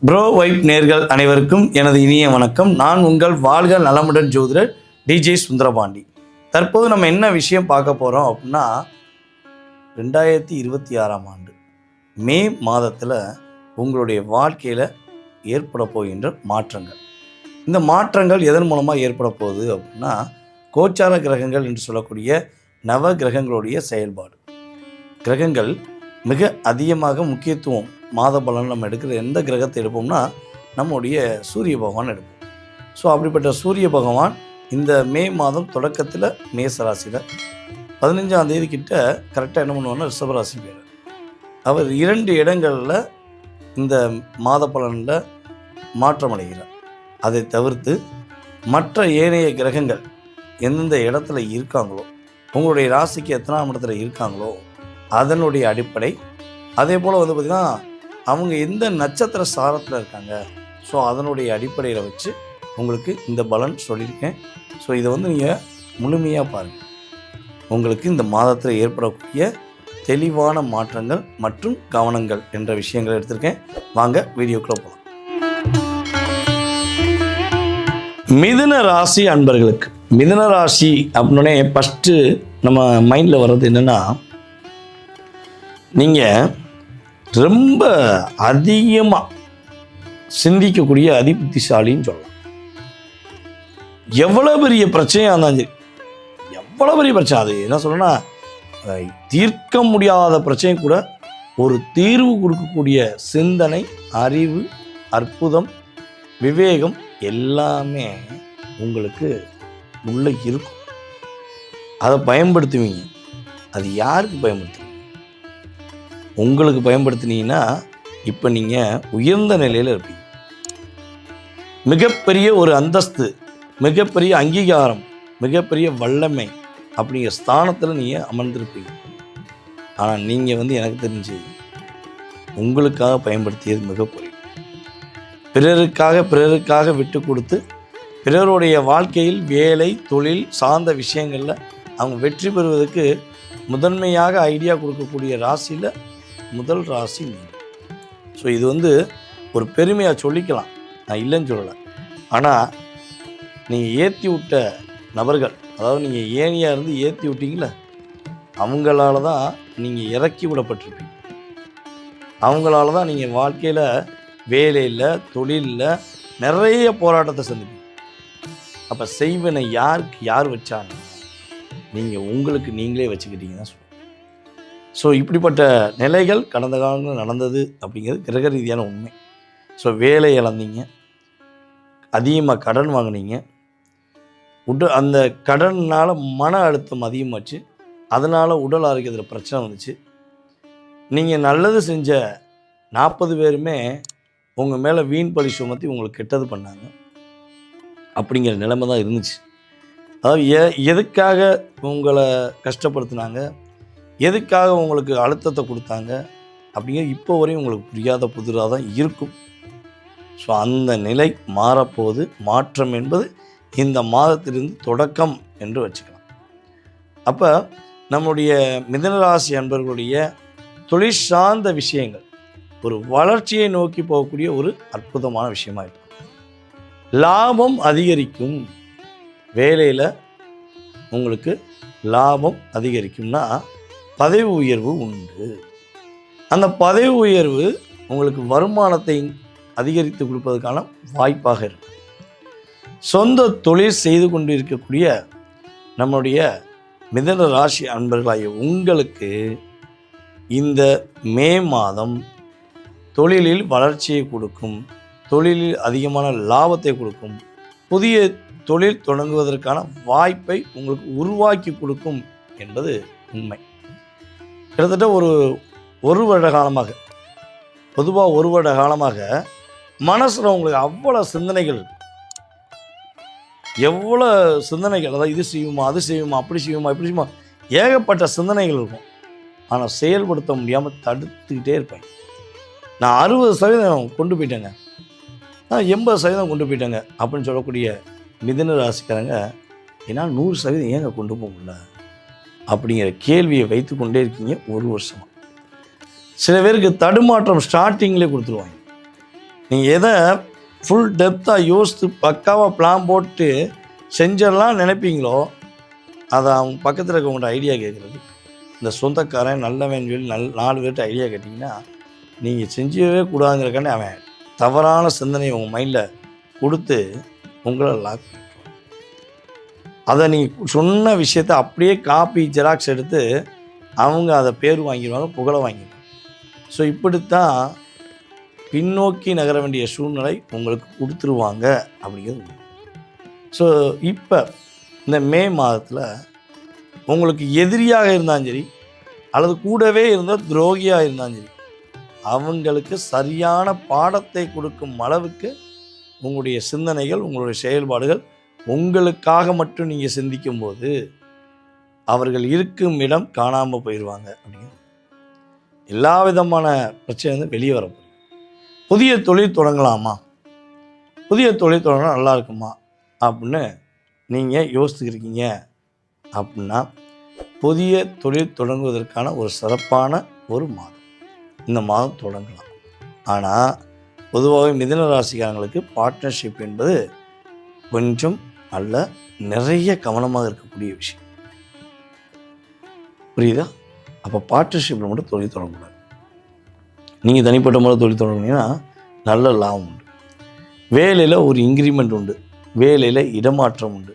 Bro vibe நேர்கள் அனைவருக்கும் எனது இனிய வணக்கம். நான் உங்கள் வாழ்க நலமுடன் ஜோதிடர் டிஜே சுந்தரபாண்டி. தற்போது நம்ம என்ன விஷயம் பார்க்க போகிறோம் அப்படின்னா, 2026ஆம் ஆண்டு மே மாதத்தில் உங்களுடைய வாழ்க்கையில் ஏற்பட போகின்ற மாற்றங்கள். இந்த மாற்றங்கள் எதன் மூலமாக ஏற்பட போகுது அப்படின்னா, கோச்சார கிரகங்கள் என்று சொல்லக்கூடிய நவ கிரகங்களுடைய செயல்பாடு. கிரகங்கள் மிக அதிகமாக முக்கியத்துவம் மாத பலன் நம்ம எடுக்கிற எந்த கிரகத்தை எடுப்போம்னா நம்முடைய சூரிய பகவான் எடுப்போம். ஸோ அப்படிப்பட்ட சூரிய பகவான் இந்த மே மாதம் தொடக்கத்தில் மேசராசியில் 15ஆம் தேதி கிட்ட கரெக்டாக என்ன பண்ணுவார்னா ரிஷபராசி பேர். அவர் 2 இடங்களில் இந்த மாத பலனில் மாற்றம் அடைகிறார். அதை தவிர்த்து மற்ற ஏனைய கிரகங்கள் எந்தெந்த இடத்துல இருக்காங்களோ, உங்களுடைய ராசிக்கு எத்தனாம் இடத்துல இருக்காங்களோ அதனுடைய அடிப்படை, அதே போல் வந்து பார்த்திங்கன்னா அவங்க எந்த நட்சத்திர சாரத்தில் இருக்காங்க, ஸோ அதனுடைய அடிப்படையில் வச்சு உங்களுக்கு இந்த பலன் சொல்லியிருக்கேன். ஸோ இதை வந்து நீங்கள் முழுமையாக பாருங்கள். உங்களுக்கு இந்த மாதத்தில் ஏற்படக்கூடிய தெளிவான மாற்றங்கள் மற்றும் கவனங்கள் என்ற விஷயங்களை எடுத்திருக்கேன். வாங்க வீடியோக்குள்ளே போகலாம். மிதுன ராசி அன்பர்களுக்கு, மிதுன ராசி அப்படின்னே ஃபஸ்ட்டு நம்ம மைண்டில் வர்றது என்னென்னா, நீங்கள் ரொம்ப அதிகமாக சிந்திக்கக்கூடிய அதிபுத்திசாலின்னு சொல்லலாம். எவ்வளோ பெரிய பிரச்சனையாக இருந்தாலும் சரி, எவ்வளோ பெரிய பிரச்சனை, அது என்ன சொல்லணும்னா தீர்க்க முடியாத பிரச்சனை கூட ஒரு தீர்வு கொடுக்கக்கூடிய சிந்தனை, அறிவு, அற்புதம், விவேகம் எல்லாமே உங்களுக்கு உள்ளே இருக்கும். அதை பயன்படுத்துவீங்க. அது யாருக்கு பயன்படுத்துவீங்க? உங்களுக்கு பயன்படுத்தினீங்கன்னா இப்போ நீங்கள் உயர்ந்த நிலையில் இருப்பீங்க. மிகப்பெரிய ஒரு அந்தஸ்து, மிகப்பெரிய அங்கீகாரம், மிகப்பெரிய வல்லமை அப்படிங்கிற ஸ்தானத்தில் நீங்கள் அமர்ந்திருப்பீங்க. ஆனால் நீங்கள் வந்து எனக்கு தெரிஞ்சு உங்களுக்காக பயன்படுத்தியது மிக குறைவு. பிறருக்காக விட்டு கொடுத்து பிறருடைய வாழ்க்கையில் வேலை, தொழில் சார்ந்த விஷயங்களில் அவங்க வெற்றி பெறுவதற்கு முதன்மையாக ஐடியா கொடுக்கக்கூடிய ராசியில் முதல் ராசி நீங்கள். ஸோ இது வந்து ஒரு பெருமையாக சொல்லிக்கலாம், நான் இல்லைன்னு சொல்லலை. ஆனால் நீங்கள் ஏற்றி விட்ட நபர்கள், அதாவது நீங்கள் ஏனியாக இருந்து ஏற்றி விட்டீங்களே, அவங்களால தான் நீங்கள் இறக்கி விடப்பட்டிருப்பீங்க. அவங்களால தான் நீங்கள் வாழ்க்கையில் வேலையில், தொழிலில் நிறைய போராட்டத்தை சந்திப்பீங்க. அப்போ செய்வனை யார் வச்சாங்க? நீங்கள் உங்களுக்கு நீங்களே வச்சுக்கிட்டீங்கன்னா சொல்லுங்கள். ஸோ இப்படிப்பட்ட நிலைகள் கடந்த காலங்களில் நடந்தது அப்படிங்கிறது கிரக ரீதியான உண்மை. ஸோ வேலை இழந்தீங்க, அதிகமாக கடன் வாங்கினீங்க, அந்த கடனால் மன அழுத்தம் அதிகமாச்சு, அதனால் உடல் ஆரோக்கியத்தில் பிரச்சனை வந்துச்சு. நீங்கள் நல்லது செஞ்ச 40 பேருமே உங்கள் மேலே வீண் பழி சுமத்தி உங்களுக்கு கெட்டது பண்ணாங்க அப்படிங்கிற நிலைமை தான் இருந்துச்சு. அதாவது எதுக்காக உங்களை கஷ்டப்படுத்தினாங்க, எதுக்காக உங்களுக்கு அழுத்தத்தை கொடுத்தாங்க அப்படிங்கிறது இப்போ வரையும் உங்களுக்கு புரியாத புதிராக தான் இருக்கும். ஸோ அந்த நிலை மாறப்போகுது. மாற்றம் என்பது இந்த மாதத்திலிருந்து தொடக்கம் என்று வச்சுக்கலாம். அப்போ நம்முடைய மிதுனராசி அன்பர்களுடைய தொழில் சார்ந்த விஷயங்கள் ஒரு வளர்ச்சியை நோக்கி போகக்கூடிய ஒரு அற்புதமான விஷயமாக இருக்கும். லாபம் அதிகரிக்கும். வேலையில் உங்களுக்கு லாபம் அதிகரிக்கும்னா பதவி உயர்வு உண்டு. அந்த பதவி உயர்வு உங்களுக்கு வருமானத்தை அதிகரித்து கொடுப்பதற்கான வாய்ப்பாக இருக்கும். சொந்த தொழில் செய்து கொண்டு இருக்கக்கூடிய நம்முடைய மிதுன ராசி அன்பர்களாகிய உங்களுக்கு இந்த மே மாதம் தொழிலில் வளர்ச்சியை கொடுக்கும், தொழிலில் அதிகமான லாபத்தை கொடுக்கும், புதிய தொழில் தொடங்குவதற்கான வாய்ப்பை உங்களுக்கு உருவாக்கி கொடுக்கும் என்பது உண்மை. கிட்டத்தட்ட ஒரு வருட காலமாக, பொதுவாக 1 வருட காலமாக மனசில் உங்களுக்கு அவ்வளோ சிந்தனைகள், எவ்வளோ சிந்தனைகள், அதாவது இது செய்யுமா, அது செய்யுமா, அப்படி செய்யுமா, இப்படி செய்யுமா, ஏகப்பட்ட சிந்தனைகள் இருக்கும். ஆனால் செயல்படுத்த முடியாமல் தடுத்துக்கிட்டே இருப்பேன். நான் 60% கொண்டு போயிட்டேங்க, நான் 80% கொண்டு போயிட்டேங்க அப்படின்னு சொல்லக்கூடிய மிதுன ராசிக்காரங்க என்னால் 100% ஏங்க கொண்டு போக முடியல அப்படிங்கிற கேள்வியை வைத்து கொண்டே இருக்கீங்க 1 வருஷமாக. சில பேருக்கு தடுமாற்றம் ஸ்டார்டிங்லேயே கொடுத்துருவாங்க. நீங்கள் எதை ஃபுல் டெப்த்தாக யோசித்து பக்காவாக பிளான் போட்டு செஞ்சிடலாம் நினைப்பீங்களோ அதை அவங்க பக்கத்தில் இருக்கவங்கள்ட்ட ஐடியா கேட்குறது. இந்த சொந்தக்காரன் நல்லவன் சொல்லி 4 பேர்கிட்ட ஐடியா கேட்டிங்கன்னா நீங்கள் செஞ்சவே கூடாதுங்கிறக்காண்டி அவன் தவறான சிந்தனையை உங்கள் மைண்டில் கொடுத்து உங்களை லாக் பண்ணிடுவான். அதை நீங்கள் சொன்ன விஷயத்தை அப்படியே காப்பி ஜெராக்ஸ் எடுத்து அவங்க அதை பேர் வாங்கிடுவாங்க, புகழை வாங்கிடுவாங்க. ஸோ இப்படித்தான் பின்னோக்கி நகர வேண்டிய சூழ்நிலை உங்களுக்கு கொடுத்துருவாங்க அப்படிங்கிறது. ஸோ இப்போ இந்த மே மாதத்தில் உங்களுக்கு எதிரியாக இருந்தாலும் சரி அல்லது கூடவே இருந்தால் துரோகியாக இருந்தாலும் சரி அவங்களுக்கு சரியான பாடத்தை கொடுக்கும் அளவுக்கு உங்களுடைய சிந்தனைகள், உங்களுடைய செயல்பாடுகள் உங்களுக்காக மட்டும் நீங்கள் சிந்திக்கும் போது அவர்கள் இருக்கும் இடம் காணாமல் போயிடுவாங்க. அப்படிங்கிறது எல்லா விதமான பிரச்சனையும் வெளியே வரப்போகுது. புதிய தொழில் தொடங்கலாமா, புதிய தொழில் தொடங்கினா நல்லா இருக்குமா அப்படின்னு நீங்கள் யோசித்துக்கிருக்கீங்க அப்படின்னா புதிய தொழில் தொடங்குவதற்கான ஒரு சிறப்பான ஒரு மாதம் இந்த மாதம் தொடங்கலாம். ஆனால் பொதுவாகவே மிதுன ராசிக்காரங்களுக்கு பார்ட்னர்ஷிப் என்பது கொஞ்சம் அல்ல நிறைய கவனமாக இருக்கக்கூடிய விஷயம். புரியுதா? அப்போ பார்ட்னர்ஷிப்பில் மட்டும் தொழில் தொடங்கக்கூடாது. நீங்கள் தனிப்பட்ட முறை தொழில் தொடங்கினீங்கன்னா நல்ல லாபம் உண்டு, வேலையில் ஒரு இன்க்ரிமெண்ட் உண்டு, வேலையில் இடமாற்றம் உண்டு.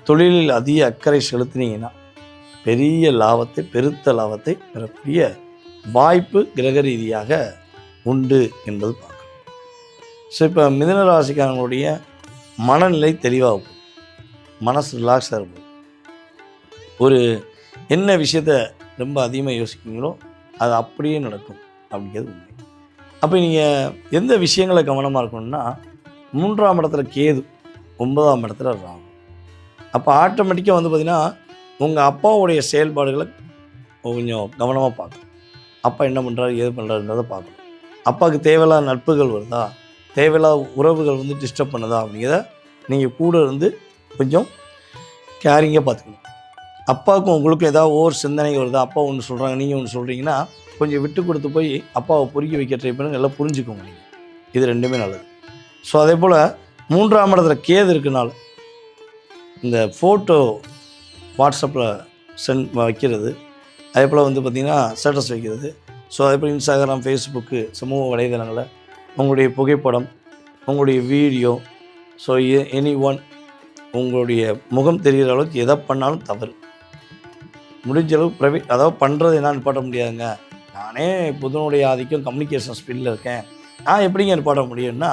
தொழிலில் அதிக அக்கறை செலுத்தினீங்கன்னா பெரிய லாபத்தை, பெருத்த லாபத்தை பெறக்கூடிய வாய்ப்பு கிரக ரீதியாக உண்டு என்பது பார்க்கணும். ஸோ இப்போ மிதுன ராசிக்காரங்களுடைய மனநிலை தெளிவாக போகும், மனசு ரிலாக்ஸாக இருக்கும். ஒரு என்ன விஷயத்த ரொம்ப அதிகமாக யோசிக்கிறீங்களோ அது அப்படியே நடக்கும் அப்படிங்கிறது உண்மை. அப்போ நீங்கள் எந்த விஷயங்களை கவனமாக இருக்கணும்னா 3ஆம் இடத்துல கேது, 9ஆம் இடத்துல ராகு. அப்போ ஆட்டோமேட்டிக்காக வந்து பார்த்திங்கன்னா உங்கள் அப்பாவுடைய செயல்பாடுகளை கொஞ்சம் கவனமாக பார்க்கணும். அப்பா என்ன பண்ணுறாரு, ஏது பண்ணுறாருன்றதை பார்க்கணும். அப்பாவுக்கு தேவையில்லாத நட்புகள் வருதா, தேவையில்லாத உறவுகள் வந்து டிஸ்டர்ப் பண்ணுதா அப்படிங்கிறத நீங்கள் கூட இருந்து கொஞ்சம் கேரிங்காக பார்த்துக்கணும். அப்பாவுக்கும் உங்களுக்கும் ஏதாவது ஓர் சிந்தனைகள் வருதா, அப்பா ஒன்று சொல்கிறாங்க நீங்கள் ஒன்று சொல்கிறீங்கன்னா கொஞ்சம் விட்டு கொடுத்து போய் அப்பாவை புரிய வைக்க ட்ரை பண்ணுங்க, எல்லாம் புரிஞ்சுக்கோங்க நீங்கள். இது ரெண்டுமே நல்லது. ஸோ அதே போல் 3ஆம் இடத்துல கேது இருக்கனால இந்த ஃபோட்டோ வாட்ஸ்அப்பில் வைக்கிறது, அதே போல் வந்து பார்த்திங்கன்னா ஸ்டேட்டஸ் வைக்கிறது. ஸோ அதே போல் இன்ஸ்டாகிராம், ஃபேஸ்புக்கு, சமூக வலைதளங்களில் உங்களுடைய புகைப்படம், உங்களுடைய வீடியோ, ஸோ எனி ஒன் உங்களுடைய முகம் தெரிகிற அளவுக்கு எதை பண்ணாலும் தவறு. முடிஞ்ச அளவுக்கு ப்ரைவேட், அதாவது பண்ணுறது என்னால் நிப்பாட்ட முடியாதுங்க, நானே புதனுடைய ஆதிக்கம் கம்யூனிகேஷன் ஸ்பீடில் இருக்கேன், நான் எப்படிங்க நிப்பாட்ட முடியும்னா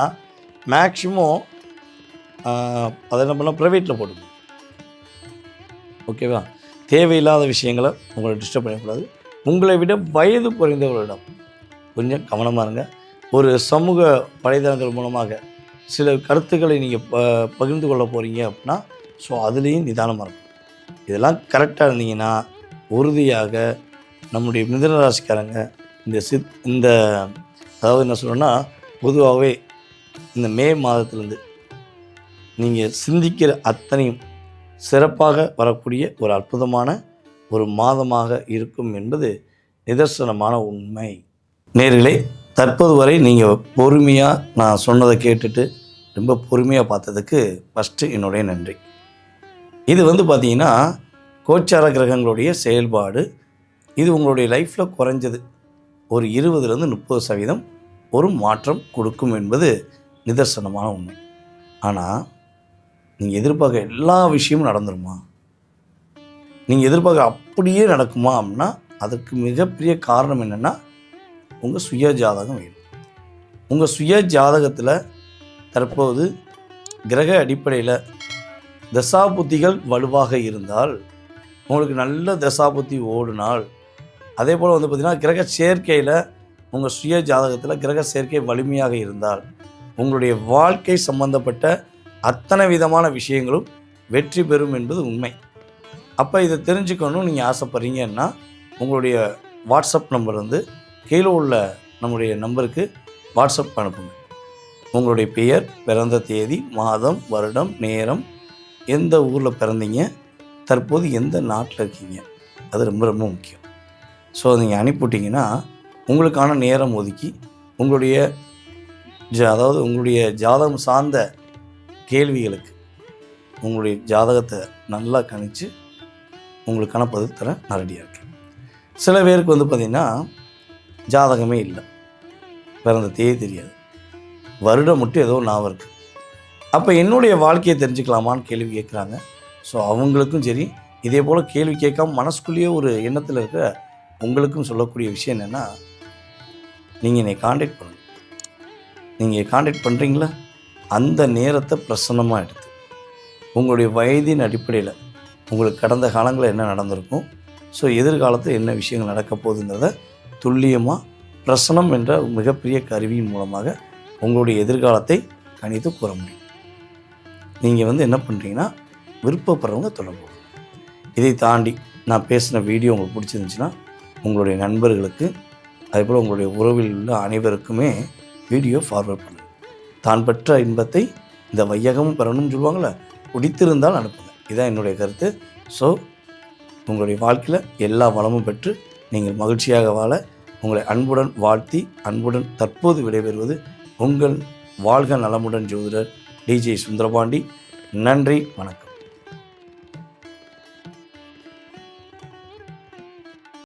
மேக்ஸிமம் அதை என்ன பண்ணால் ப்ரைவேட்டில் போடுங்க. ஓகேவா? தேவையில்லாத விஷயங்களை உங்களை டிஸ்டர்ப் பண்ணக்கூடாது. உங்களை விட வயது குறைந்தவர்களிடம் கொஞ்சம் கவனமாக இருங்க. ஒரு சமூக வலைதளங்கள் மூலமாக சில கருத்துக்களை நீங்கள் பகிர்ந்து கொள்ள போகிறீங்க அப்படின்னா ஸோ அதுலேயும் நிதானமாக இருக்கும். இதெல்லாம் கரெக்டாக இருந்தீங்கன்னா உறுதியாக நம்முடைய மிதுன ராசிக்காரங்க இந்த அதாவது என்ன சொல்லணும்னா பொதுவாகவே இந்த மே மாதத்துலேருந்து நீங்கள் சிந்திக்கிற அத்தனையும் சிறப்பாக வரக்கூடிய ஒரு அற்புதமான ஒரு மாதமாக இருக்கும் என்பது நிதர்சனமான உண்மை. நேர்களே, தற்போது வரை நீங்கள் பொறுமையாக நான் சொன்னதை கேட்டுட்டு ரொம்ப பொறுமையாக பார்த்ததுக்கு ஃபஸ்ட்டு என்னுடைய நன்றி. இது வந்து பார்த்திங்கன்னா கோச்சார கிரகங்களுடைய செயல்பாடு. இது உங்களுடைய லைஃப்பில் குறைஞ்சது ஒரு 20-30% ஒரு மாற்றம் கொடுக்கும் என்பது நிதர்சனமான உண்மை. ஆனால் நீங்கள் எதிர்பார்க்க எல்லா விஷயமும் நடந்துருமா, நீங்கள் எதிர்பார்க்க அப்படியே நடக்குமா அப்படின்னா அதுக்கு மிகப்பெரிய காரணம் என்னென்னா உங்கள் சுய ஜாதகம் வேணும். உங்கள் சுய ஜாதகத்தில் தற்போது கிரக அடிப்படையில் தசாபுத்திகள் வலுவாக இருந்தால், உங்களுக்கு நல்ல தசாபுத்தி ஓடினால், அதே போல் வந்து பார்த்திங்கன்னா கிரக சேர்க்கையில் உங்கள் சுய ஜாதகத்தில் கிரக சேர்க்கை வலிமையாக இருந்தால் உங்களுடைய வாழ்க்கை சம்பந்தப்பட்ட அத்தனை விதமான விஷயங்களும் வெற்றி பெறும் என்பது உண்மை. அப்போ இதை தெரிஞ்சுக்கணும் நீங்கள் ஆசைப்படுறீங்கன்னா உங்களுடைய வாட்ஸ்அப் நம்பர் வந்து கீழே உள்ள நம்முடைய நம்பருக்கு வாட்ஸ்அப் அனுப்புங்க. உங்களுடைய பெயர், பிறந்த தேதி, மாதம், வருடம், நேரம், எந்த ஊரில் பிறந்தீங்க, தற்போது எந்த நாட்டில் இருக்கீங்க, அது ரொம்ப ரொம்ப முக்கியம். ஸோ நீங்கள் அனுப்பிவிட்டிங்கன்னா உங்களுக்கான நேரம் ஒதுக்கி உங்களுடைய அதாவது உங்களுடைய ஜாதகம் சார்ந்த கேள்விகளுக்கு உங்களுடைய ஜாதகத்தை நல்லா கணித்து உங்களுக்கான பதில் தர நான் ரெடியாக இருக்கேன். சில பேருக்கு வந்து பார்த்திங்கன்னா ஜாதகமே இல்லை, பிறந்த தேதி தெரியாது, வருடம் மட்டும் ஏதோ ஞாபகம் இருக்குது. அப்போ என்னுடைய வாழ்க்கையை தெரிஞ்சுக்கலாமான்னு கேள்வி கேட்குறாங்க. ஸோ அவங்களுக்கும் சரி, இதே போல் கேள்வி கேட்காம மனசுக்குள்ளேயே ஒரு எண்ணத்தில் இருக்க உங்களுக்கும் சொல்லக்கூடிய விஷயம் என்னென்னா, நீங்கள் என்னை காண்டாக்ட் பண்ணுங்கள். நீங்கள் காண்டாக்ட் பண்ணுறீங்களா, அந்த நேரத்தை பிரசன்னமாக எடுத்து உங்களுடைய வயதின் அடிப்படையில் உங்களுக்கு கடந்த காலங்களில் என்ன நடந்திருக்கும், ஸோ எதிர்காலத்தில் என்ன விஷயங்கள் நடக்க போகுதுங்கிறத துல்லியமாக பிரசனம் என்ற மிகப்பெரிய கருவியின் மூலமாக உங்களுடைய எதிர்காலத்தை கணித்து கூற முடியும். நீங்கள் வந்து என்ன பண்ணுறீங்கன்னா, விருப்பப்படுறவங்க தொடர்பு. இதை தாண்டி நான் பேசின வீடியோ உங்களுக்கு பிடிச்சிருந்துச்சுன்னா உங்களுடைய நண்பர்களுக்கு, அதேபோல் உங்களுடைய உறவில் உள்ள அனைவருக்குமே வீடியோ ஃபார்வர்ட் பண்ணுங்கள். தான் பெற்ற இன்பத்தை இந்த வையகமும் பெறணும்னு சொல்லுவாங்கள்ல, பிடித்திருந்தால் அனுப்புங்க. இதுதான் என்னுடைய கருத்து. ஸோ உங்களுடைய வாழ்க்கையில் எல்லா வளமும் பெற்று நீங்கள் மகிழ்ச்சியாக வாழ உங்களை அன்புடன் வாழ்த்தி அன்புடன் தற்போது விடைபெறுவது உங்கள் வாழ்க நலமுடன் ஜோதிடர் டிஜே சுந்தரபாண்டி. நன்றி, வணக்கம்.